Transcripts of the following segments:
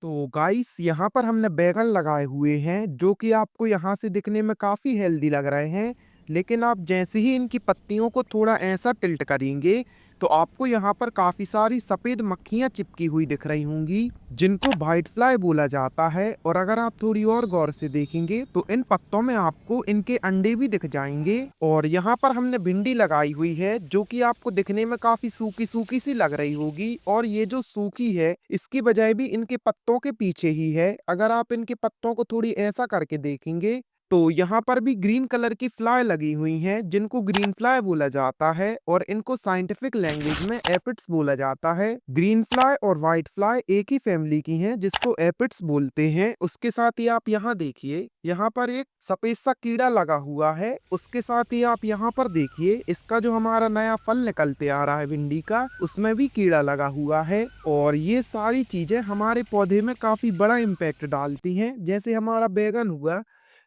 तो गाइस यहाँ पर हमने बैगन लगाए हुए हैं जो कि आपको यहाँ से दिखने में काफ़ी हेल्दी लग रहे हैं। लेकिन आप जैसे ही इनकी पत्तियों को थोड़ा ऐसा टिल्ट करेंगे तो आपको यहाँ पर काफ़ी सारी सफ़ेद मक्खियाँ चिपकी हुई दिख रही होंगी जिनको वाइट फ्लाई बोला जाता है। और अगर आप थोड़ी और गौर से देखेंगे तो इन पत्तों में आपको इनके अंडे भी दिख जाएंगे। और यहाँ पर हमने भिंडी लगाई हुई है जो कि आपको दिखने में काफ़ी सूखी सूखी सी लग रही होगी, और ये जो सूखी है इसकी वजह भी इनके पत्तों के पीछे ही है। अगर आप इनके पत्तों को थोड़ी ऐसा करके देखेंगे तो यहाँ पर भी ग्रीन कलर की फ्लाई लगी हुई हैं जिनको ग्रीन फ्लाई बोला जाता है, और इनको साइंटिफिक लैंग्वेज में एपिड्स बोला जाता है। ग्रीन फ्लाई और व्हाइट फ्लाई एक ही फैमिली की हैं जिसको एपिड्स बोलते हैं। उसके साथ ही आप यहाँ देखिए, यहाँ पर एक सफेद सा कीड़ा लगा हुआ है। उसके साथ ही आप यहाँ पर देखिए, इसका जो हमारा नया फल निकलते आ रहा है भिंडी का, उसमें भी कीड़ा लगा हुआ है। और ये सारी चीजें हमारे पौधे में काफी बड़ा इम्पैक्ट डालती हैं। जैसे हमारा बैगन हुआ,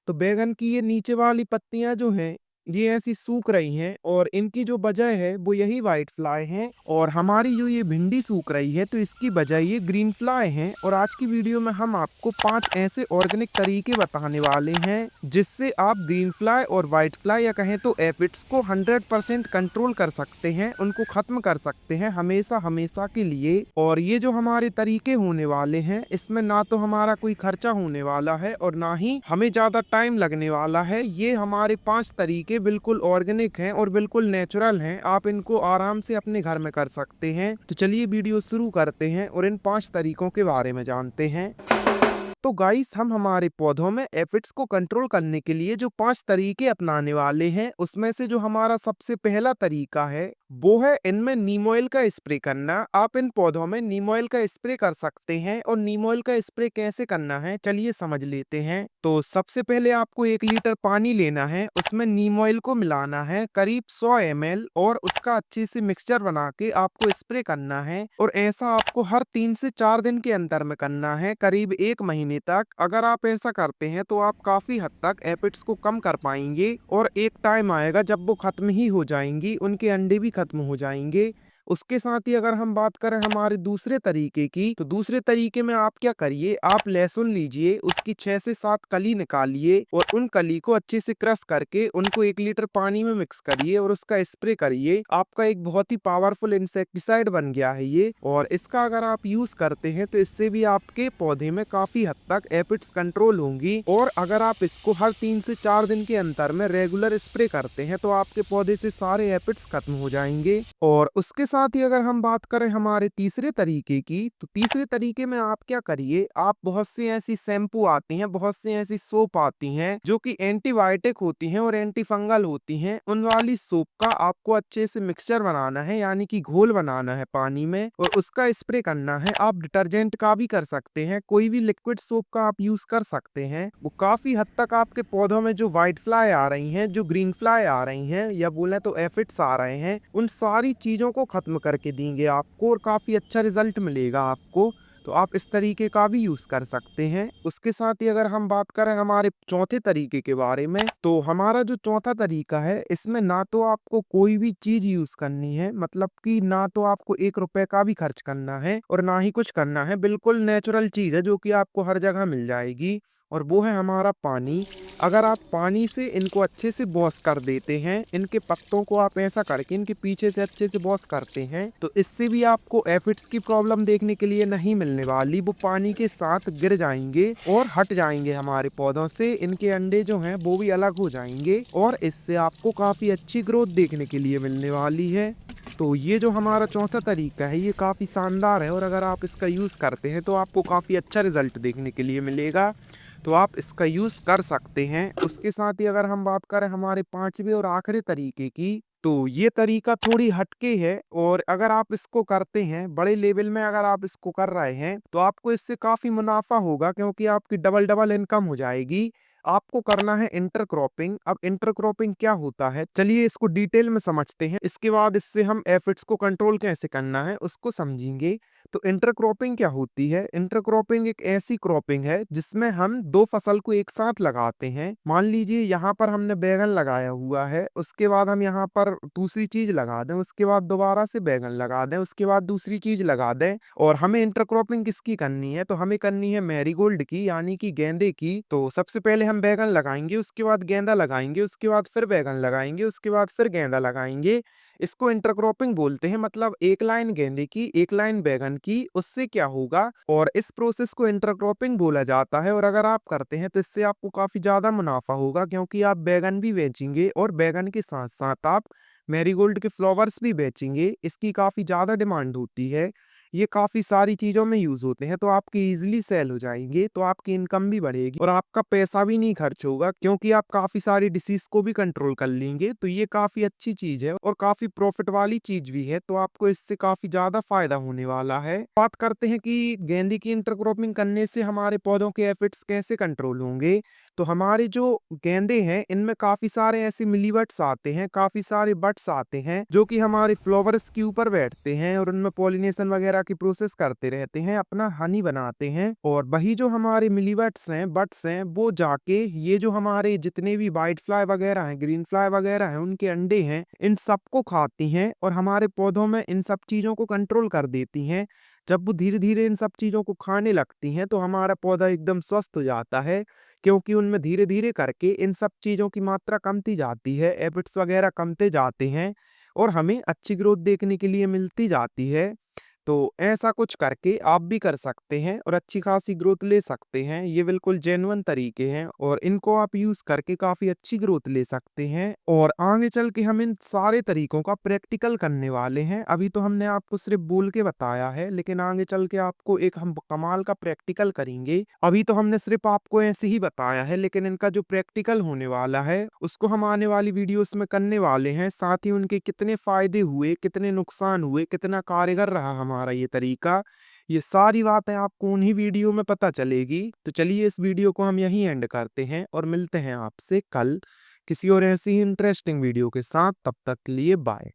तो बैगन की ये नीचे वाली पत्तियां जो हैं ये ऐसी सूख रही हैं, और इनकी जो वजह है वो यही वाइट फ्लाई है। और हमारी जो ये भिंडी सूख रही है तो इसकी वजह ये ग्रीन फ्लाई है। और आज की वीडियो में हम आपको 5 ऐसे ऑर्गेनिक तरीके बताने वाले हैं जिससे आप ग्रीन फ्लाई और वाइट फ्लाई या कहें तो एफिड्स को 100% कंट्रोल कर सकते हैं, उनको खत्म कर सकते हैं हमेशा हमेशा के लिए। और ये जो हमारे तरीके होने वाले हैं इसमें ना तो हमारा कोई खर्चा होने वाला है और ना ही हमें ज्यादा टाइम लगने वाला है। ये हमारे 5 तरीके बिल्कुल ऑर्गेनिक हैं और बिल्कुल नेचुरल हैं, आप इनको आराम से अपने घर में कर सकते हैं। तो चलिए वीडियो शुरू करते हैं और इन 5 तरीकों के बारे में जानते हैं। तो गाइस, हम हमारे पौधों में एफिड्स को कंट्रोल करने के लिए जो 5 तरीके अपनाने वाले हैं उसमें से जो हमारा सबसे पहला तरीका है वो है इनमें नीम ऑयल का स्प्रे करना। आप इन पौधों में नीम ऑयल का स्प्रे कर सकते हैं। और नीम ऑयल का स्प्रे कैसे करना है चलिए समझ लेते हैं। तो सबसे पहले आपको 1 लीटर पानी लेना है, उसमें नीम ऑयल को मिलाना है करीब 100 ml, और उसका अच्छे से मिक्सचर बना के आपको स्प्रे करना है। और ऐसा आपको हर 3 से 4 दिन के अंतर में करना है, करीब 1 महीने तक। अगर आप ऐसा करते हैं तो आप काफी हद तक एपिड्स को कम कर पाएंगे, और एक टाइम आएगा जब वो खत्म ही हो जाएंगी, उनके अंडे भी खत्म हो जाएंगे। उसके साथ ही अगर हम बात करें हमारे दूसरे तरीके की, तो दूसरे तरीके में आप क्या करिए, आप लहसुन लीजिए, उसकी 6 से 7 कली निकालिए और उन कली को अच्छे से क्रश करके उनको 1 लीटर पानी में मिक्स करिए और उसका स्प्रे करिए। आपका एक बहुत ही पावरफुल इंसेक्टिसाइड बन गया है ये। और इसका अगर आप यूज करते हैं तो इससे भी आपके पौधे में काफी हद तक एपिड्स कंट्रोल होंगी। और अगर आप इसको हर 3 से 4 दिन के अंतर में रेगुलर स्प्रे करते हैं तो आपके पौधे से सारे एपिड्स खत्म हो जाएंगे। और उसके साथ ही अगर हम बात करें हमारे तीसरे तरीके की, तो तीसरे तरीके में आप क्या करिए, आप बहुत सी ऐसी शैम्पू आती हैं, बहुत सी ऐसी सोप आती हैं जो कि एंटीबायोटिक होती हैं और एंटी फंगल होती हैं, उन वाली सोप का आपको अच्छे से मिक्सचर बनाना है, यानी कि घोल बनाना है पानी में, और उसका स्प्रे करना है। आप डिटर्जेंट का भी कर सकते हैं, कोई भी लिक्विड सोप का आप यूज कर सकते हैं। वो काफी हद तक आपके पौधों में जो व्हाइट फ्लाई आ रही हैं, जो ग्रीन फ्लाई आ रही हैं, या बोले तो एफिड्स आ रहे हैं, उन सारी चीजों को खत्म करके देंगे आपको, और काफी अच्छा रिजल्ट मिलेगा आपको। तो आप इस तरीके का भी यूज कर सकते हैं। उसके साथ ही अगर हम बात करें हमारे चौथे तरीके के बारे में, तो हमारा जो चौथा तरीका है इसमें ना तो आपको कोई भी चीज यूज करनी है, मतलब कि ना तो आपको 1 रुपए का भी खर्च करना है और ना ही कुछ करना है। बिल्कुल नेचुरल चीज है जो कि आपको हर जगह मिल जाएगी, और वो है हमारा पानी। अगर आप पानी से इनको अच्छे से वॉश कर देते हैं, इनके पत्तों को आप ऐसा करके इनके पीछे से अच्छे से वॉश करते हैं, तो इससे भी आपको एफिड्स की प्रॉब्लम देखने के लिए नहीं मिलने वाली। वो पानी के साथ गिर जाएंगे और हट जाएंगे हमारे पौधों से। इनके अंडे जो हैं वो भी अलग हो जाएंगे, और इससे आपको काफी अच्छी ग्रोथ देखने के लिए मिलने वाली है। तो ये जो हमारा चौथा तरीका है ये काफ़ी शानदार है, और अगर आप इसका यूज़ करते हैं तो आपको काफ़ी अच्छा रिजल्ट देखने के लिए मिलेगा। तो आप इसका यूज़ कर सकते हैं। उसके साथ ही अगर हम बात करें हमारे 5वें और आखिरी तरीके की, तो ये तरीका थोड़ी हटके है, और अगर आप इसको करते हैं बड़े लेवल में, अगर आप इसको कर रहे हैं तो आपको इससे काफ़ी मुनाफा होगा, क्योंकि आपकी डबल डबल इनकम हो जाएगी। आपको करना है इंटरक्रॉपिंग। अब इंटरक्रॉपिंग क्या होता है चलिए इसको डिटेल में समझते हैं, इसके बाद इससे हम एफिड्स को कंट्रोल कैसे करना है उसको समझेंगे। तो इंटरक्रॉपिंग क्या होती है? इंटरक्रॉपिंग एक ऐसी क्रॉपिंग है जिसमें हम दो फसल को एक साथ लगाते हैं। मान लीजिए यहाँ पर हमने बैगन लगाया हुआ है, उसके बाद हम यहाँ पर दूसरी चीज लगा दें, उसके बाद दोबारा से बैगन लगा दें, उसके बाद दूसरी चीज लगा दें। और हमें इंटरक्रॉपिंग किसकी करनी है? तो हमें करनी है मैरीगोल्ड की, यानी कि गेंदे की। तो सबसे पहले हम बैगन लगाएंगे, उसके बाद गेंदा लगाएंगे, उसके बाद फिर बैगन लगाएंगे, उसके बाद फिर गेंदा लगाएंगे। इसको इंटरक्रॉपिंग बोलते हैं, मतलब एक लाइन गेंदे की, एक लाइन बैगन की। उससे क्या होगा, और इस प्रोसेस को इंटरक्रॉपिंग बोला जाता है। और अगर आप करते हैं तो इससे आपको काफी ज्यादा मुनाफा होगा, क्योंकि आप बैगन भी बेचेंगे और बैगन के साथ साथ आप मैरीगोल्ड के फ्लावर्स भी बेचेंगे। इसकी काफी ज्यादा डिमांड होती है, ये काफी सारी चीजों में यूज होते हैं, तो आपकी इजीली सेल हो जाएंगे, तो आपकी इनकम भी बढ़ेगी और आपका पैसा भी नहीं खर्च होगा, क्योंकि आप काफी सारी डिसीज को भी कंट्रोल कर लेंगे। तो ये काफी अच्छी चीज है और काफी प्रॉफिट वाली चीज भी है, तो आपको इससे काफी ज्यादा फायदा होने वाला है। बात करते हैं कि गेंदे की इंटरक्रॉपिंग करने से हमारे पौधों के एफिड्स कैसे कंट्रोल होंगे। तो हमारे जो गेंदे हैं इनमें काफी सारे ऐसे मिलीबग्स आते हैं, काफी सारे बट्स आते हैं जो कि हमारे फ्लावर्स के ऊपर बैठते हैं और उनमें पॉलिनेशन वगैरह की प्रोसेस करते रहते हैं, अपना हनी बनाते हैं। और वही जो हमारे मिलीबग्स हैं, बट्स हैं, वो जाके ये जो हमारे जितने भी व्हाइट फ्लाई वगैरह हैं, ग्रीन फ्लाई वगैरह हैं, उनके अंडे हैं, इन सबको खाती हैं और हमारे पौधों में इन सब चीजों को कंट्रोल कर देती हैं। जब वो धीरे धीरे इन सब चीजों को खाने लगती हैं तो हमारा पौधा एकदम स्वस्थ हो जाता है, क्योंकि उनमें धीरे धीरे करके इन सब चीजों की मात्रा कमती जाती है, एफिड्स वगैरह कमते जाते हैं और हमें अच्छी ग्रोथ देखने के लिए मिलती जाती है। तो ऐसा कुछ करके आप भी कर सकते हैं और अच्छी खासी ग्रोथ ले सकते हैं। ये बिल्कुल जेन्युइन तरीके हैं और इनको आप यूज करके काफी अच्छी ग्रोथ ले सकते हैं। और आगे चल के हम इन सारे तरीकों का प्रैक्टिकल करने वाले हैं। अभी तो हमने आपको सिर्फ बोल के बताया है, लेकिन आगे चल के आपको एक हम कमाल का प्रैक्टिकल करेंगे। अभी तो हमने सिर्फ आपको ऐसे ही बताया है, लेकिन इनका जो प्रैक्टिकल होने वाला है उसको हम आने वाली वीडियोस में करने वाले हैं। साथ ही उनके कितने फायदे हुए, कितने नुकसान हुए, कितना कारगर रहा हमारा ये तरीका, ये सारी बातें आपको उन्हीं वीडियो में पता चलेगी। तो चलिए इस वीडियो को हम यहीं एंड करते हैं और मिलते हैं आपसे कल किसी और ऐसी ही इंटरेस्टिंग वीडियो के साथ। तब तक के लिए बाय।